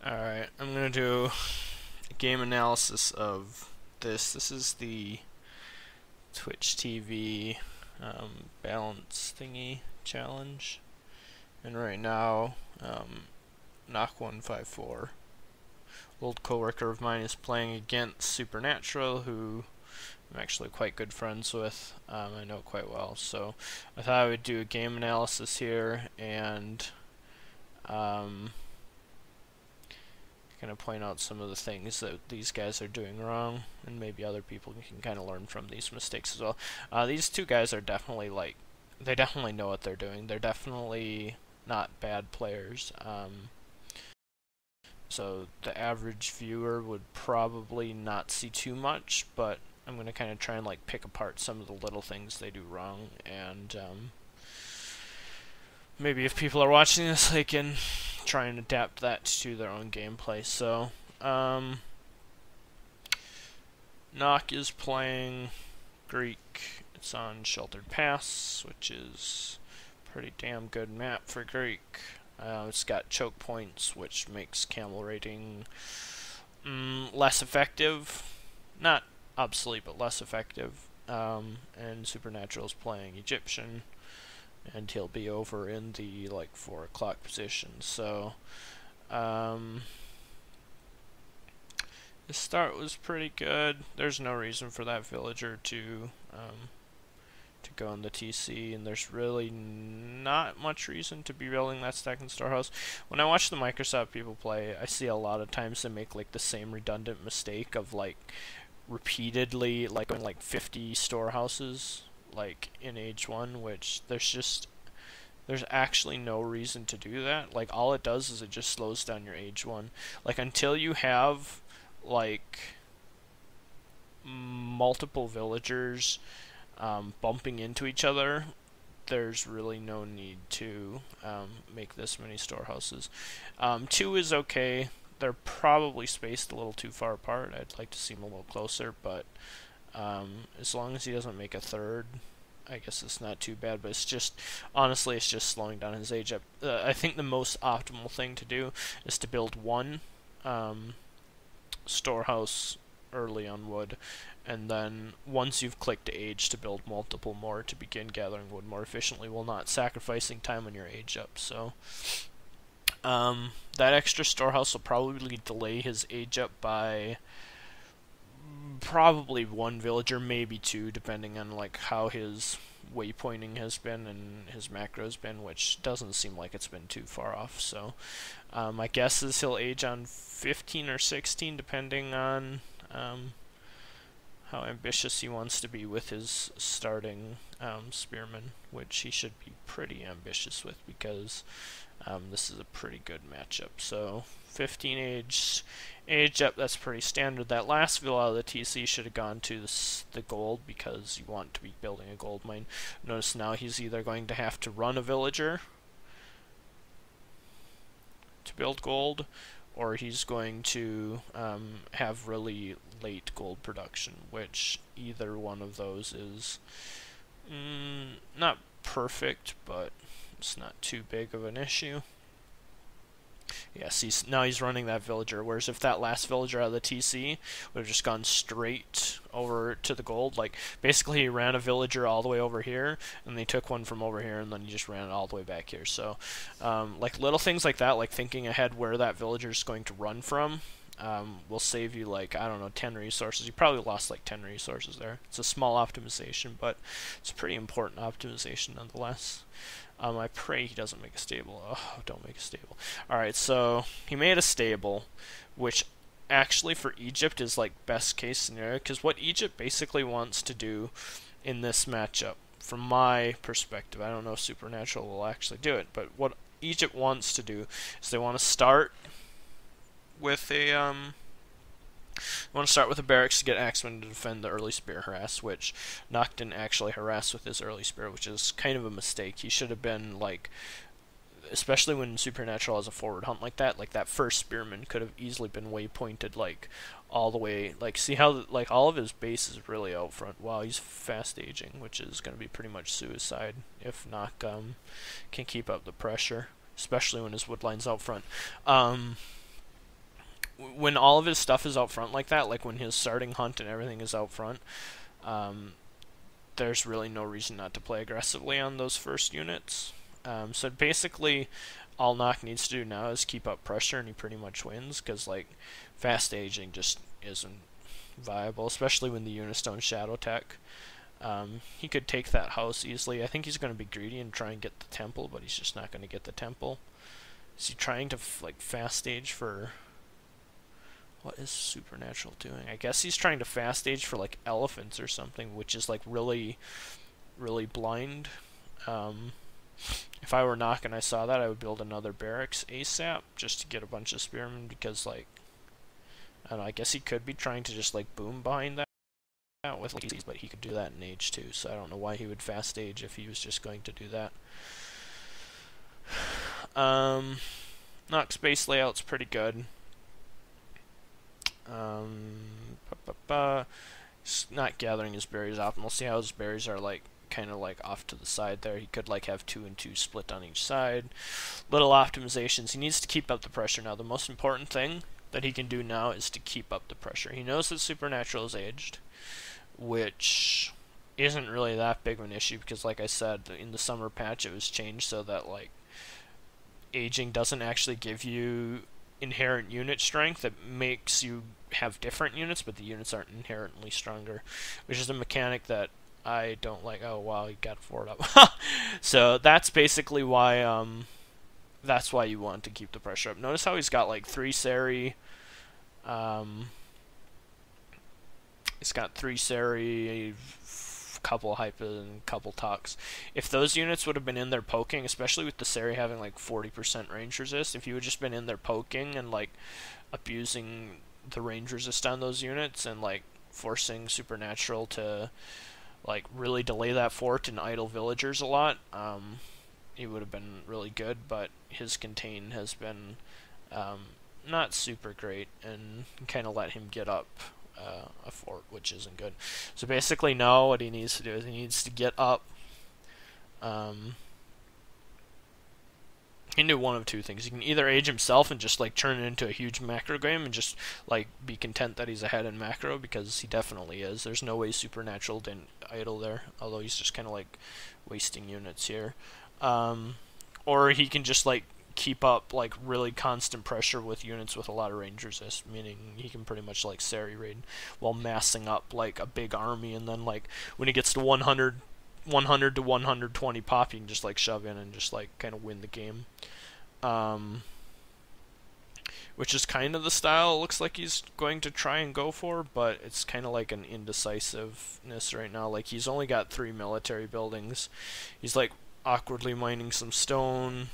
Alright, I'm gonna do a game analysis of this. This is the Twitch TV balance thingy challenge. And right now, noc154, old coworker of mine, is playing against Supernatural, who I'm actually quite good friends with. I know quite well. So I thought I would do a game analysis here and kind of point out some of the things that these guys are doing wrong, and maybe other people can kind of learn from these mistakes as well. These two guys are definitely they definitely know what they're doing. They're definitely not bad players. So the average viewer would probably not see too much, but I'm going to kind of try and pick apart some of the little things they do wrong, and maybe if people are watching this, they can try and adapt that to their own gameplay. So, Noc is playing Greek. It's on Sheltered Pass, which is a pretty damn good map for Greek. It's got choke points, which makes camel raiding less effective. Not obsolete, but less effective. And Supernatural's playing Egyptian, and he'll be over in the 4 o'clock position. So the start was pretty good. There's no reason for that villager to go in the TC, and there's really not much reason to be building that second storehouse. When I watch the Microsoft people play, I see a lot of times they make the same redundant mistake of repeatedly going 50 storehouses in age 1, which there's actually no reason to do that. All it does is it just slows down your age 1. Until you have multiple villagers bumping into each other, there's really no need to make this many storehouses. 2 is okay. They're probably spaced a little too far apart. I'd like to see them a little closer, but as long as he doesn't make a third, I guess it's not too bad. But it's just, honestly, it's just slowing down his age up. I think the most optimal thing to do is to build 1 storehouse early on wood, and then once you've clicked age, to build multiple more to begin gathering wood more efficiently while not sacrificing time on your age up. So that extra storehouse will probably delay his age up by probably 1 villager, maybe 2, depending on how his waypointing has been and his macro has been, which doesn't seem like it's been too far off. So my guess is he'll age on 15 or 16, depending on how ambitious he wants to be with his starting spearman, which he should be pretty ambitious with, because this is a pretty good matchup. So 15 age up, that's pretty standard. That last villa out of the TC should have gone to the gold, because you want to be building a gold mine. Notice now he's either going to have to run a villager to build gold, or he's going to have really late gold production, which either one of those is not perfect, but it's not too big of an issue. Yes, now he's running that villager, whereas if that last villager out of the TC would have just gone straight over to the gold, basically he ran a villager all the way over here, and they took one from over here, and then he just ran it all the way back here. So little things like that, thinking ahead where that villager is going to run from, will save you I don't know, 10 resources. You probably lost 10 resources there. It's a small optimization, but it's a pretty important optimization nonetheless. I pray he doesn't make a stable. Oh, don't make a stable. Alright, so he made a stable, which actually for Egypt is best case scenario, because what Egypt basically wants to do in this matchup, from my perspective, I don't know if Supernatural will actually do it, but what Egypt wants to do is they want to start with a barracks to get Axeman to defend the early spear harass, which Noc didn't actually harass with his early spear, which is kind of a mistake. He should have been especially when Supernatural has a forward hunt like that first spearman could have easily been waypointed all the way. See how all of his base is really out front. Wow, he's fast aging, which is going to be pretty much suicide if Noc can keep up the pressure, especially when his wood line's out front. when all of his stuff is out front like that, like when his starting hunt and everything is out front, there's really no reason not to play aggressively on those first units. So basically, all Noc needs to do now is keep up pressure, and he pretty much wins, because like fast aging just isn't viable, especially when the units don't shadow tech. He could take that house easily. I think he's going to be greedy and try and get the temple, but he's just not going to get the temple. Is he trying to like fast age for... What is Supernatural doing? I guess he's trying to fast age for like elephants or something, which is like really, really blind. If I were Noc and I saw that, I would build another barracks ASAP just to get a bunch of spearmen, because like, I don't know, I guess he could be trying to just like boom behind that with like, but he could do that in age 2, so I don't know why he would fast age if he was just going to do that. Noc's base layout's pretty good. He's not gathering his berries optimal. See how his berries are like kind of like off to the side there. He could like have 2 and 2 split on each side. Little optimizations. He needs to keep up the pressure now. The most important thing that he can do now is to keep up the pressure. He knows that Supernatural is aged, which isn't really that big of an issue, because like I said, in the summer patch it was changed so that like aging doesn't actually give you inherent unit strength. That makes you have different units, but the units aren't inherently stronger, which is a mechanic that I don't like. Oh wow, you got 4 up. So that's basically why you want to keep the pressure up. Notice how he's got like 3 Seri. He's got 3 Seri, couple Hypa, and couple Tox. If those units would have been in there poking, especially with the Seri having like 40% range resist, if you had just been in there poking and like abusing the range resist on those units and like forcing Supernatural to like really delay that fort and idle villagers a lot, it would have been really good. But his contain has been not super great, and kind of let him get up a fort, which isn't good. So basically now what he needs to do is he needs to get up. He can do one of 2 things. He can either age himself and just like turn it into a huge macro game and just like be content that he's ahead in macro, because he definitely is. There's no way Supernatural didn't idle there, although he's just kind of like wasting units here. Or he can just like keep up like really constant pressure with units with a lot of range resist, meaning he can pretty much like Seri raid while massing up like a big army, and then like when he gets to 100 to 120 pop, you can just like shove in and just like kind of win the game. Which is kind of the style it looks like he's going to try and go for, but it's kind of like an indecisiveness right now. Like he's only got 3 military buildings. He's like awkwardly mining some stone.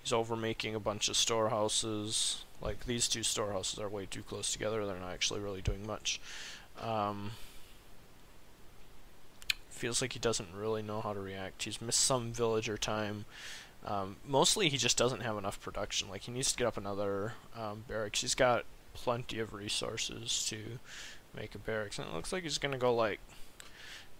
He's overmaking a bunch of storehouses. Like these 2 storehouses are way too close together. They're not actually really doing much. Feels like he doesn't really know how to react. He's missed some villager time. Mostly he just doesn't have enough production. Like he needs to get up another barracks. He's got plenty of resources to make a barracks, and it looks like he's gonna go like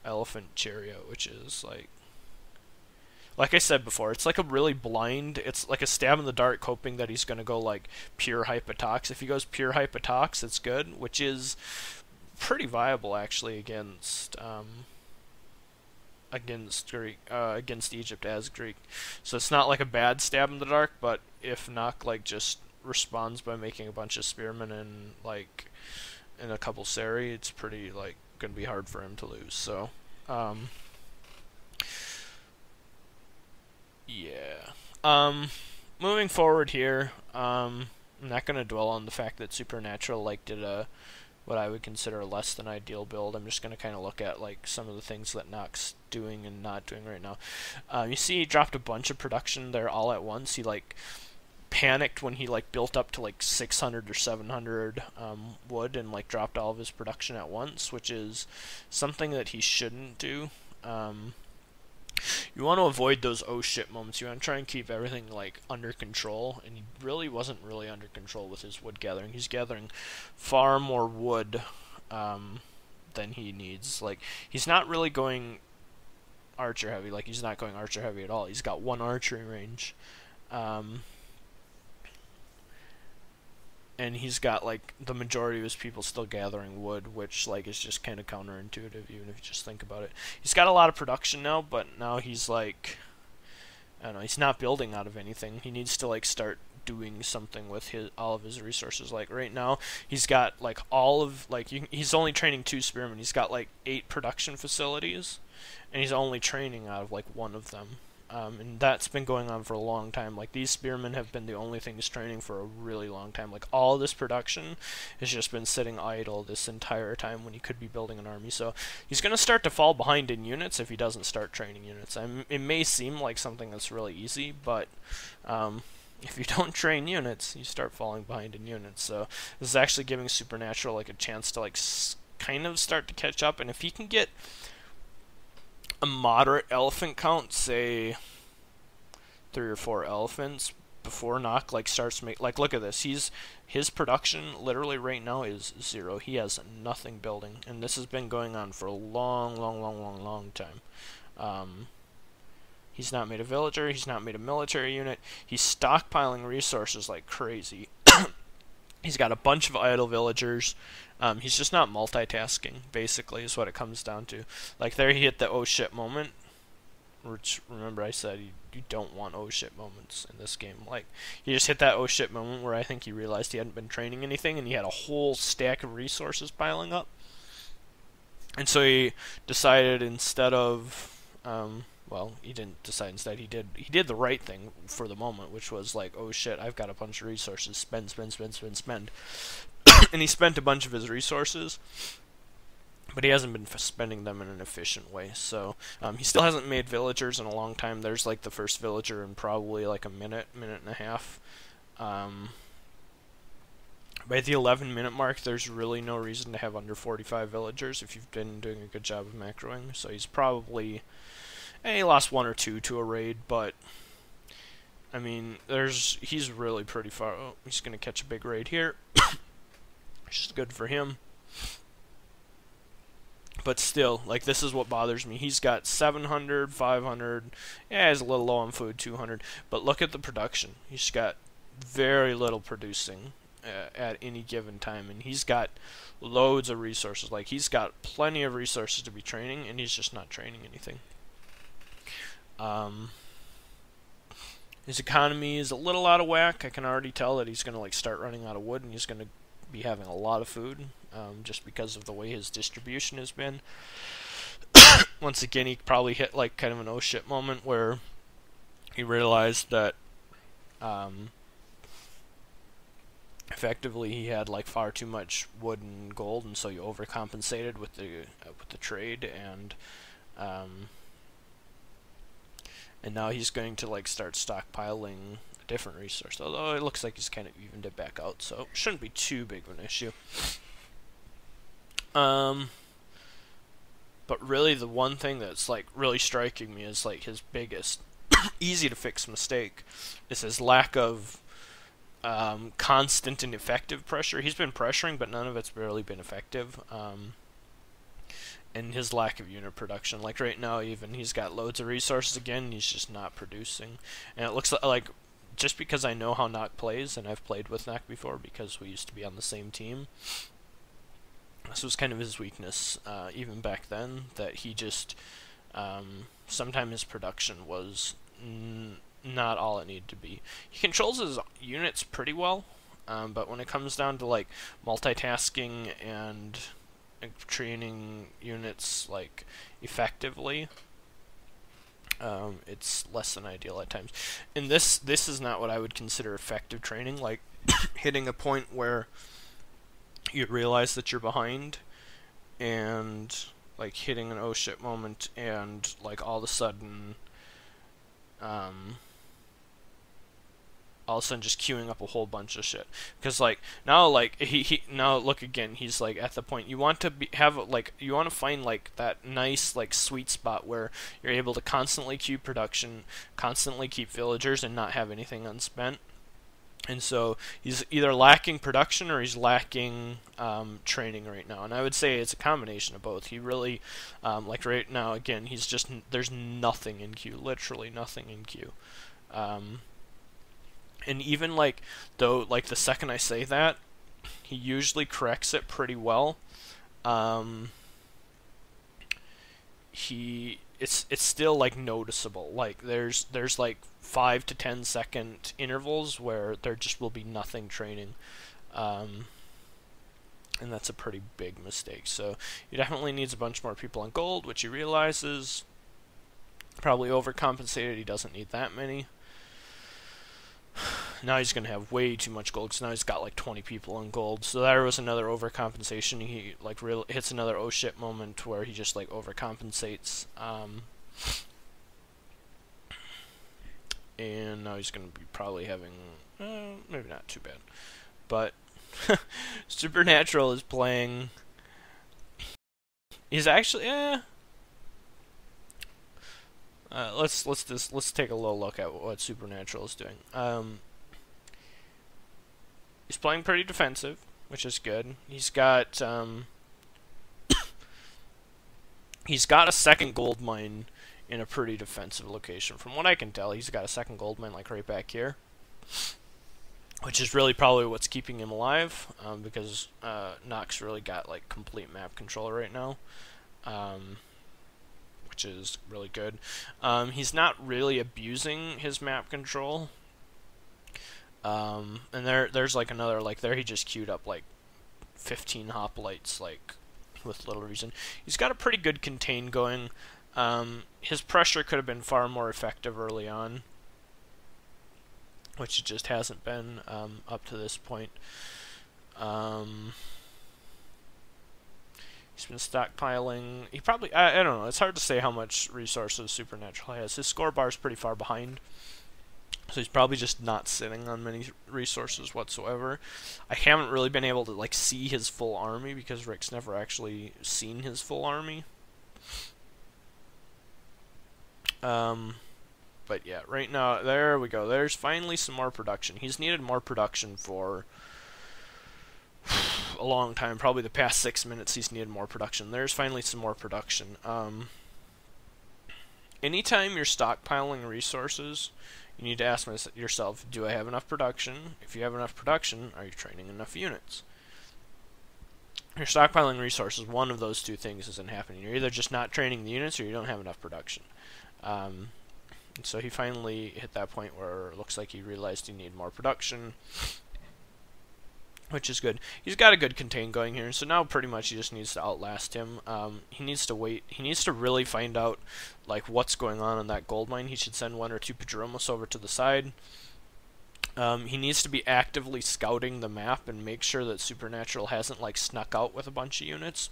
Elephant Chariot, which is like I said before, it's like a really blind, it's like a stab in the dark, hoping that he's going to go like pure Hypatox. If he goes pure Hypatox, it's good, which is pretty viable actually against against Egypt as Greek. So it's not like a bad stab in the dark, but if Noc like just responds by making a bunch of spearmen and like in a couple Seri, it's pretty like going to be hard for him to lose. So yeah. Moving forward here, I'm not going to dwell on the fact that Supernatural like did a what I would consider a less than ideal build. I'm just going to kind of look at like some of the things that Noc's doing and not doing right now. You see he dropped a bunch of production there all at once. He like panicked when he like built up to like 600 or 700 wood and like dropped all of his production at once, which is something that he shouldn't do. You want to avoid those oh shit moments. You want to try and keep everything like under control, and he really wasn't really under control with his wood gathering. He's gathering far more wood than he needs. Like he's not really going archer heavy. Like he's not going archer heavy at all. He's got 1 archery range. and he's got like the majority of his people still gathering wood, which like is just kind of counterintuitive even if you just think about it. He's got a lot of production now, but now he's like, I don't know, he's not building out of anything. He needs to like start doing something with all of his resources. Like right now he's got like all of like he's only training 2 spearmen. He's got like 8 production facilities, and he's only training out of like 1 of them. And that's been going on for a long time. Like, these spearmen have been the only thing he's training for a really long time. Like, all of this production has just been sitting idle this entire time when he could be building an army. So he's going to start to fall behind in units if he doesn't start training units. It may seem like something that's really easy, but if you don't train units, you start falling behind in units. So this is actually giving Supernatural like a chance to like kind of start to catch up. And if he can get a moderate elephant count, say 3 or 4 elephants, before Noc like starts look at this. His production literally right now is 0. He has nothing building, and this has been going on for a long time. He's not made a villager. He's not made a military unit. He's stockpiling resources like crazy. He's got a bunch of idle villagers. He's just not multitasking, basically, is what it comes down to. Like, there he hit the oh shit moment, which, remember I said you don't want oh shit moments in this game. Like, he just hit that oh shit moment where I think he realized he hadn't been training anything, and he had a whole stack of resources piling up. And so he decided instead of, well, he didn't decide instead, he did the right thing for the moment, which was like, oh shit, I've got a bunch of resources, spend. And he spent a bunch of his resources, but he hasn't been spending them in an efficient way. So he still hasn't made villagers in a long time. There's like the first villager in probably like a minute and a half. By the 11-minute mark, there's really no reason to have under 45 villagers if you've been doing a good job of macroing. So he's probably, he lost 1 or 2 to a raid, but I mean, he's really pretty far. Oh, he's gonna catch a big raid here. Which is good for him. But still, like, this is what bothers me. He's got 700, 500, yeah, he's a little low on food, 200. But look at the production. He's got very little producing at any given time. And he's got loads of resources. Like, he's got plenty of resources to be training, and he's just not training anything. His economy is a little out of whack. I can already tell that he's going to, like, start running out of wood, and he's going to be having a lot of food, just because of the way his distribution has been. Once again, he probably hit like kind of an oh shit moment where he realized that effectively he had like far too much wood and gold, and so he overcompensated with the trade, and now he's going to like start stockpiling different resource, although it looks like he's kind of evened it back out, so it shouldn't be too big of an issue. But really the one thing that's like really striking me is like his biggest easy to fix mistake is his lack of constant and effective pressure. He's been pressuring, but none of it's really been effective. And his lack of unit production. Like right now even, he's got loads of resources again, and he's just not producing. And it looks like just because I know how Noc plays, and I've played with Noc before because we used to be on the same team, this was kind of his weakness, even back then, that he just, sometimes his production was not all it needed to be. He controls his units pretty well, but when it comes down to like multitasking and training units like effectively, it's less than ideal at times. And this is not what I would consider effective training, like hitting a point where you realize that you're behind, and like hitting an oh shit moment, and like all of a sudden just queuing up a whole bunch of shit. Because like now, like he now look again, he's like at the point you want to you want to find like that nice like sweet spot where you're able to constantly queue production, constantly keep villagers, and not have anything unspent. And so he's either lacking production or he's lacking training right now. And I would say it's a combination of both. He really, like right now, again, he's just, there's nothing in queue, literally nothing in queue. And even like, though, like the second I say that, he usually corrects it pretty well. It's still like noticeable. Like there's like 5 to 10 second intervals where there just will be nothing training, and that's a pretty big mistake. So he definitely needs a bunch more people on gold, which he realizes. Probably overcompensated. He doesn't need that many. Now he's going to have way too much gold, because now he's got like 20 people on gold. So there was another overcompensation. He like hits another oh shit moment where he just like overcompensates. And now he's going to be probably having, maybe not too bad. But Supernatural is playing. He's actually, let's take a little look at what Supernatural is doing. He's playing pretty defensive, which is good. He's got he's got a second gold mine in a pretty defensive location. From what I can tell, he's got a second gold mine like right back here, which is really probably what's keeping him alive, because Nox really got like complete map control right now. Which is really good. He's not really abusing his map control. And there's like another, like there he just queued up like 15 hoplites, like with little reason. He's got a pretty good contain going. His pressure could have been far more effective early on, which it just hasn't been up to this point. He's been stockpiling. He probably, I don't know, it's hard to say how much resources Supernatural has. His score bar is pretty far behind, so he's probably just not sitting on many resources whatsoever. I haven't really been able to like see his full army, because Rick's never actually seen his full army. But yeah, right now, there we go. There's finally some more production. He's needed more production for a long time, probably the past 6 minutes he's needed more production. There's finally some more production. Anytime you're stockpiling resources, you need to ask yourself, do I have enough production? If you have enough production, are you training enough units? You're stockpiling resources, one of those two things isn't happening. You're either just not training the units, or you don't have enough production. So he finally hit that point where it looks like he realized he needed more production, which is good. He's got a good contain going here, so now pretty much he just needs to outlast him. He needs to wait. He needs to really find out like what's going on in that gold mine. He should send 1 or 2 Padromos over to the side. He needs to be actively scouting the map and make sure that Supernatural hasn't like snuck out with a bunch of units.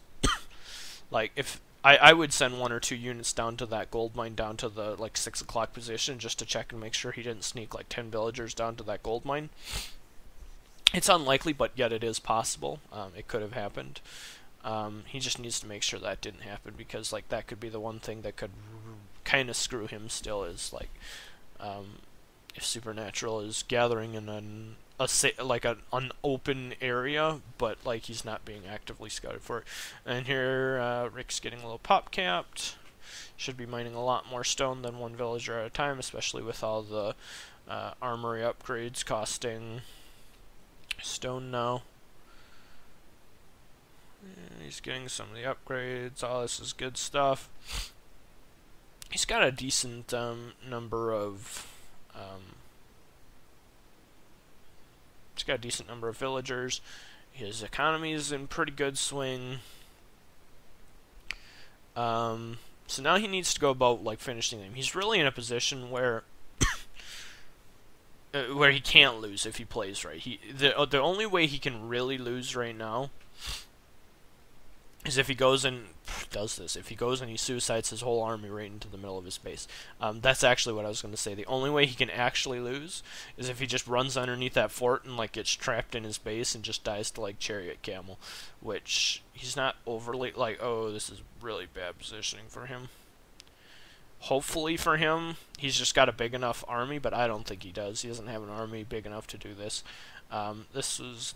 Like if I would send 1 or 2 units down to that gold mine, down to the like 6 o'clock position, just to check and make sure he didn't sneak like 10 villagers down to that gold mine. It's unlikely, but yet it is possible. It could have happened. He just needs to make sure that didn't happen, because like that could be the one thing that could kind of screw him still, is like if Supernatural is gathering in an open area, but like he's not being actively scouted for it. And here Rick's getting a little pop capped. Should be mining a lot more stone than 1 villager at a time, especially with all the armory upgrades costing stone now. And he's getting some of the upgrades. All this is good stuff. He's got a decent number of villagers. His economy is in pretty good swing. So now he needs to go about like finishing them. He's really in a position where he can't lose if he plays right. The only way he can really lose right now is if he goes and does this. If he goes and he suicides his whole army right into the middle of his base. That's actually what I was going to say. The only way he can actually lose is if he just runs underneath that fort and like gets trapped in his base and just dies to like Chariot Camel, which he's not overly like, oh, this is really bad positioning for him. Hopefully for him, he's just got a big enough army, but I don't think he does. He doesn't have an army big enough to do this. This was...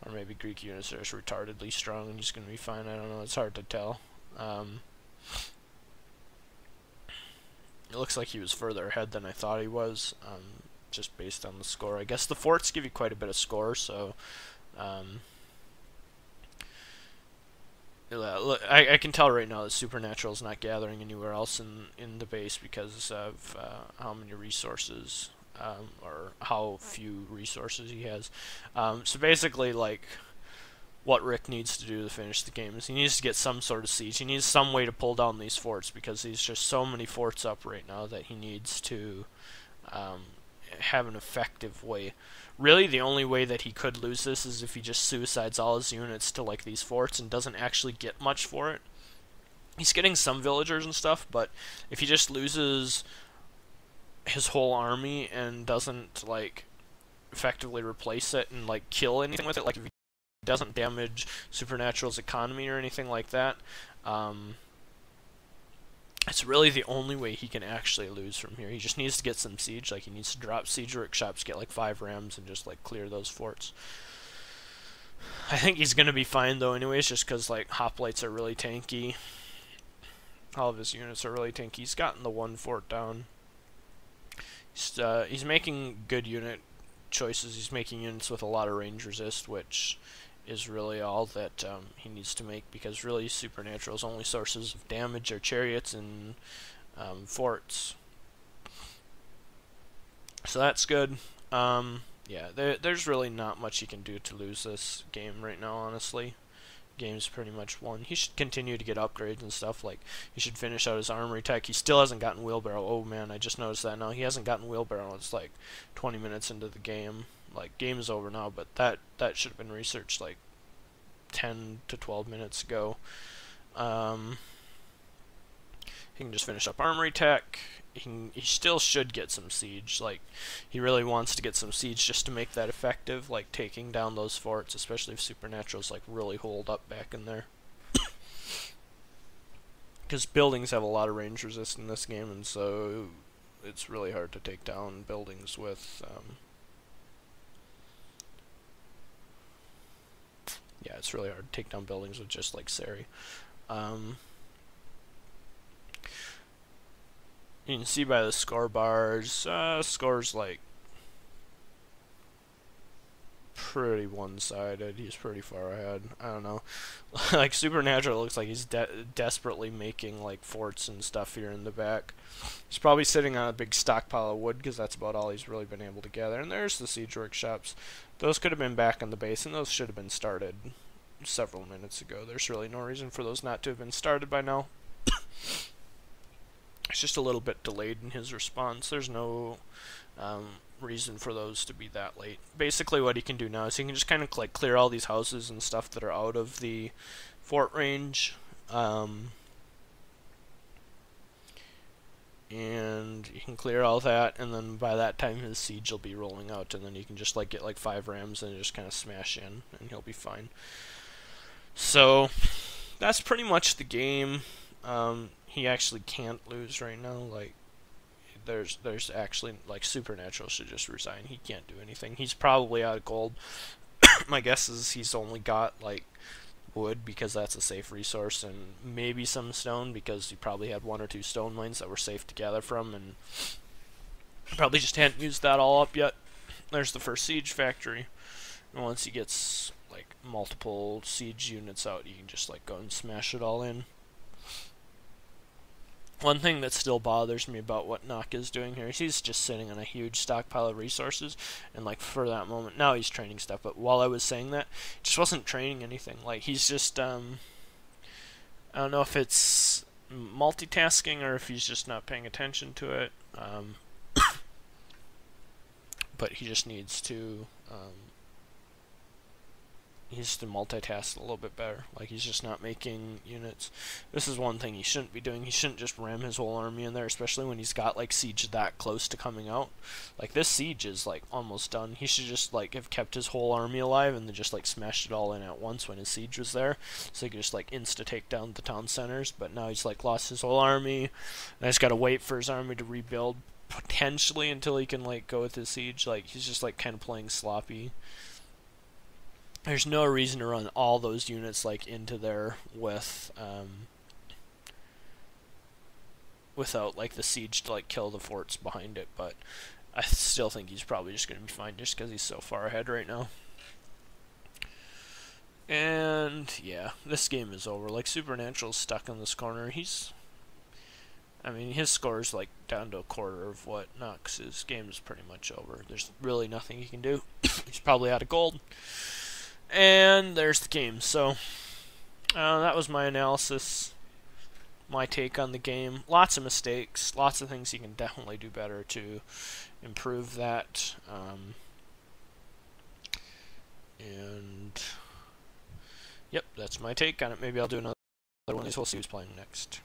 or maybe Greek units are just retardedly strong and he's going to be fine. I don't know. It's hard to tell. It looks like he was further ahead than I thought he was. just based on the score. I guess the forts give you quite a bit of score, so I can tell right now that Supernatural is not gathering anywhere else in the base because of how many resources or how few resources he has. So basically, like, what Rick needs to do to finish the game is he needs to get some sort of siege. He needs some way to pull down these forts because there's just so many forts up right now that he needs to have an effective way. Really, the only way that he could lose this is if he just suicides all his units to like these forts and doesn't actually get much for it. He's getting some villagers and stuff, but if he just loses his whole army and doesn't like effectively replace it and like kill anything with it, like if he doesn't damage Supernatural's economy or anything like that, it's really the only way he can actually lose from here. He just needs to get some siege. Like, he needs to drop siege workshops, get like 5 rams, and just like clear those forts. I think he's gonna be fine though, anyways, just because like hoplites are really tanky. All of his units are really tanky. He's gotten the 1 fort down. He's making good unit choices. He's making units with a lot of range resist, which is really all that he needs to make, because really Supernatural's only sources of damage are chariots and forts. So that's good. Yeah, there's really not much he can do to lose this game right now, honestly. Game's pretty much won. He should continue to get upgrades and stuff. Like, he should finish out his armory tech. He still hasn't gotten wheelbarrow. Oh man, I just noticed that now. He hasn't gotten wheelbarrow. It's like 20 minutes into the game. Like, game is over now, but that should have been researched like 10 to 12 minutes ago. He can just finish up armory tech. He still should get some siege. Like, he really wants to get some siege just to make that effective, like taking down those forts, especially if Supernatural's like really holed up back in there. Because buildings have a lot of range resist in this game, and so it's really hard to take down buildings with yeah, it's really hard to take down buildings with just like Sari. You can see by the score bars, score's like pretty one-sided. He's pretty far ahead. I don't know. Like, Supernatural looks like he's desperately making like forts and stuff here in the back. He's probably sitting on a big stockpile of wood because that's about all he's really been able to gather. And there's the siege workshops. Those could have been back in the base, and those should have been started several minutes ago. There's really no reason for those not to have been started by now. It's just a little bit delayed in his response. There's no reason for those to be that late. Basically what he can do now is he can just kind of like clear all these houses and stuff that are out of the fort range, and you can clear all that, and then by that time his siege will be rolling out, and then you can just like get like 5 rams and just kind of smash in, and he'll be fine. So that's pretty much the game. He actually can't lose right now. Like, there's actually, like, Supernatural should just resign. He can't do anything. He's probably out of gold. My guess is he's only got like wood because that's a safe resource, and maybe some stone because he probably had 1 or 2 stone mines that were safe to gather from, and probably just hadn't used that all up yet. There's the first siege factory, and once he gets like multiple siege units out, you can just like go and smash it all in. One thing that still bothers me about what Noc is doing here is he's just sitting on a huge stockpile of resources, and like for that moment, now he's training stuff, but while I was saying that, he just wasn't training anything. Like, he's just, I don't know if it's multitasking or if he's just not paying attention to it, but he just needs to, he needs to multitask a little bit better. Like, he's just not making units. This is one thing he shouldn't be doing. He shouldn't just ram his whole army in there, especially when he's got like siege that close to coming out. Like, this siege is like almost done. He should just like have kept his whole army alive and then just like smashed it all in at once when his siege was there, so he could just like insta take down the town centers. But now he's like lost his whole army, and he's got to wait for his army to rebuild potentially until he can like go with his siege. Like, he's just like kind of playing sloppy. There's no reason to run all those units like into there with without like the siege to like kill the forts behind it, but I still think he's probably just going to be fine just because he's so far ahead right now. And yeah, this game is over. Like, Supernatural's stuck in this corner. I mean, his score is like down to a quarter of what Nox's game is pretty much over. There's really nothing he can do. He's probably out of gold. And there's the game. So that was my analysis, my take on the game. Lots of mistakes, lots of things he can definitely do better to improve that. And yep, that's my take on it. Maybe I'll do another one of these. We'll see who's playing next.